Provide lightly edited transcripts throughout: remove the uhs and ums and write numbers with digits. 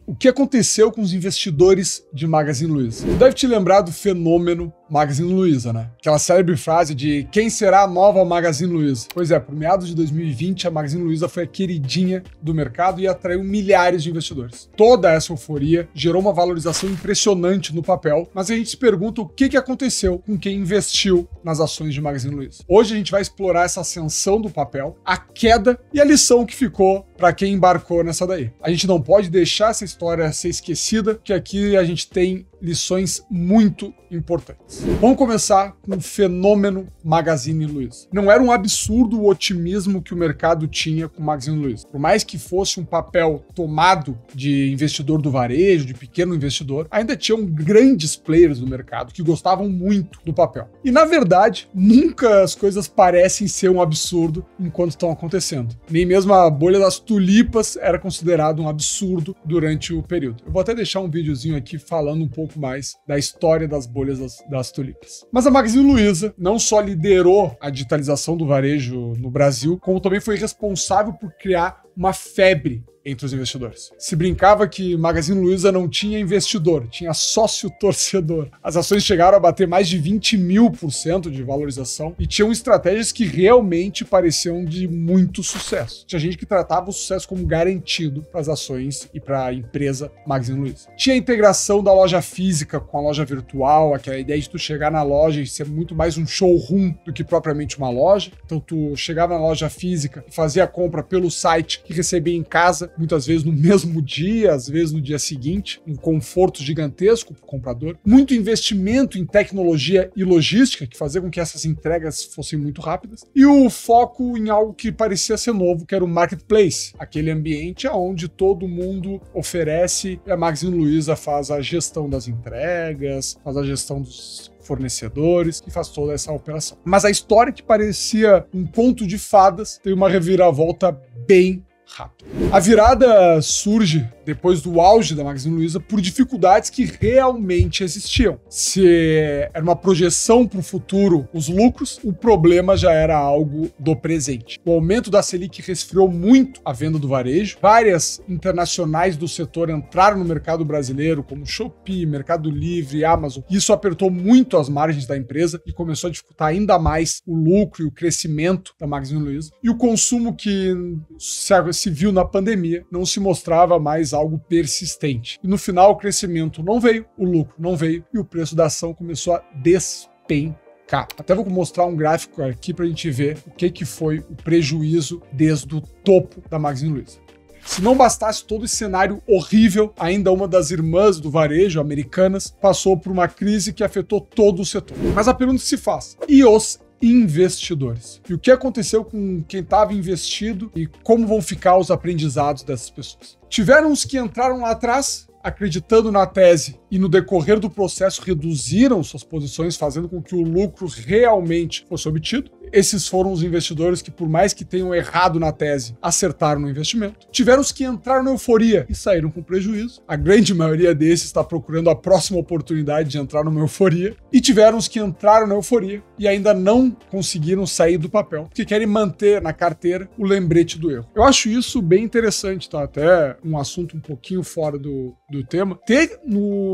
O que aconteceu com os investidores de Magazine Luiza? Tu deve te lembrar do fenômeno Magazine Luiza, né? Aquela célebre frase de quem será a nova Magazine Luiza? Pois é, por meados de 2020, a Magazine Luiza foi a queridinha do mercado e atraiu milhares de investidores. Toda essa euforia gerou uma valorização impressionante no papel, mas a gente se pergunta o que aconteceu com quem investiu nas ações de Magazine Luiza. Hoje a gente vai explorar essa ascensão do papel, a queda e a lição que ficou para quem embarcou nessa daí. A gente não pode deixar essa história ser esquecida, porque aqui a gente tem lições muito importantes. Vamos começar com o fenômeno Magazine Luiza. Não era um absurdo o otimismo que o mercado tinha com Magazine Luiza. Por mais que fosse um papel tomado de investidor do varejo, de pequeno investidor, ainda tinham grandes players no mercado que gostavam muito do papel. E na verdade, nunca as coisas parecem ser um absurdo enquanto estão acontecendo. Nem mesmo a bolha das tulipas era considerado um absurdo durante o período. Eu vou até deixar um videozinho aqui falando um pouco mais da história das bolhas das tulipas. Mas a Magazine Luiza não só liderou a digitalização do varejo no Brasil, como também foi responsável por criar uma febre entre os investidores. Se brincava que Magazine Luiza não tinha investidor, tinha sócio torcedor. As ações chegaram a bater mais de 20.000% de valorização e tinham estratégias que realmente pareciam de muito sucesso. Tinha gente que tratava o sucesso como garantido para as ações e para a empresa Magazine Luiza. Tinha a integração da loja física com a loja virtual, aquela ideia de tu chegar na loja e ser muito mais um showroom do que propriamente uma loja. Então tu chegava na loja física e fazia a compra pelo site que recebia em casa, muitas vezes no mesmo dia, às vezes no dia seguinte, um conforto gigantesco para o comprador. Muito investimento em tecnologia e logística, que fazia com que essas entregas fossem muito rápidas. E o foco em algo que parecia ser novo, que era o marketplace, aquele ambiente onde todo mundo oferece e a Magazine Luiza faz a gestão das entregas, faz a gestão dos fornecedores e faz toda essa operação. Mas a história que parecia um conto de fadas tem uma reviravolta bem rápido. A virada surge depois do auge da Magazine Luiza por dificuldades que realmente existiam. Se era uma projeção para o futuro os lucros, o problema já era algo do presente. O aumento da Selic resfriou muito a venda do varejo. Várias internacionais do setor entraram no mercado brasileiro, como Shopee, Mercado Livre, Amazon. Isso apertou muito as margens da empresa e começou a dificultar ainda mais o lucro e o crescimento da Magazine Luiza. E o consumo que se viu na pandemia não se mostrava mais algo persistente. E no final o crescimento não veio, o lucro não veio e o preço da ação começou a despencar. Até vou mostrar um gráfico aqui para a gente ver o que foi o prejuízo desde o topo da Magazine Luiza. Se não bastasse todo esse cenário horrível, ainda uma das irmãs do varejo, Americanas, passou por uma crise que afetou todo o setor. Mas a pergunta que se faz: e os investidores? E o que aconteceu com quem estava investido e como vão ficar os aprendizados dessas pessoas? Tiveram os que entraram lá atrás acreditando na tese e no decorrer do processo reduziram suas posições, fazendo com que o lucro realmente fosse obtido. Esses foram os investidores que, por mais que tenham errado na tese, acertaram no investimento. Tiveram os que entraram na euforia e saíram com prejuízo. A grande maioria desses está procurando a próxima oportunidade de entrar numa euforia. E tiveram os que entraram na euforia e ainda não conseguiram sair do papel, porque querem manter na carteira o lembrete do erro. Eu acho isso bem interessante, tá? Até um assunto um pouquinho fora do tema. Ter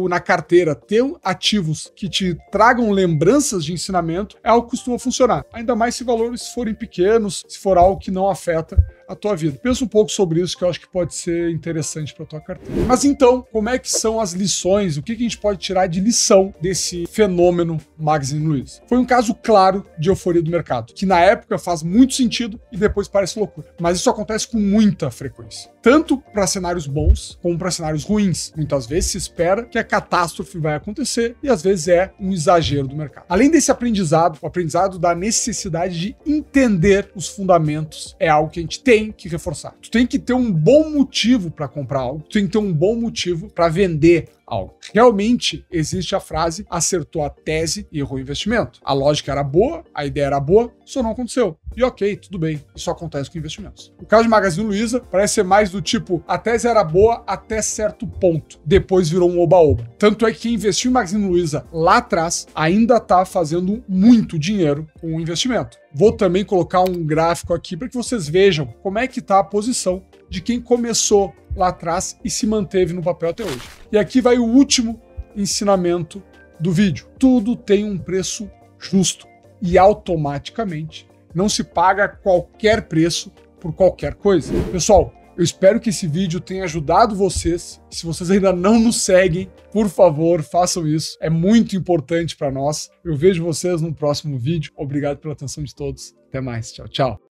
na carteira, ter ativos que te tragam lembranças de ensinamento é algo que costuma funcionar. Ainda mais se valores forem pequenos, se for algo que não afeta a tua vida. Pensa um pouco sobre isso, que eu acho que pode ser interessante para tua carteira. Mas então, como é que são as lições? O que a gente pode tirar de lição desse fenômeno Magazine Luiza? Foi um caso claro de euforia do mercado, que na época faz muito sentido e depois parece loucura. Mas isso acontece com muita frequência, tanto para cenários bons como para cenários ruins. Muitas vezes se espera que a catástrofe vai acontecer e às vezes é um exagero do mercado. Além desse aprendizado, o aprendizado da necessidade de entender os fundamentos é algo que a gente tem que reforçar. Tu tem que ter um bom motivo para comprar algo, tu tem que ter um bom motivo para vender algo. Realmente existe a frase: acertou a tese e errou o investimento. A lógica era boa, a ideia era boa, só não aconteceu. E ok, tudo bem, isso acontece com investimentos. O caso de Magazine Luiza parece ser mais do tipo: a tese era boa até certo ponto, depois virou um oba-oba. Tanto é que quem investiu em Magazine Luiza lá atrás ainda está fazendo muito dinheiro com o investimento. Vou também colocar um gráfico aqui para que vocês vejam como é que está a posição de quem começou lá atrás e se manteve no papel até hoje. E aqui vai o último ensinamento do vídeo. Tudo tem um preço justo e automaticamente não se paga qualquer preço por qualquer coisa. Pessoal, eu espero que esse vídeo tenha ajudado vocês. Se vocês ainda não nos seguem, por favor, façam isso. É muito importante para nós. Eu vejo vocês no próximo vídeo. Obrigado pela atenção de todos. Até mais. Tchau, tchau.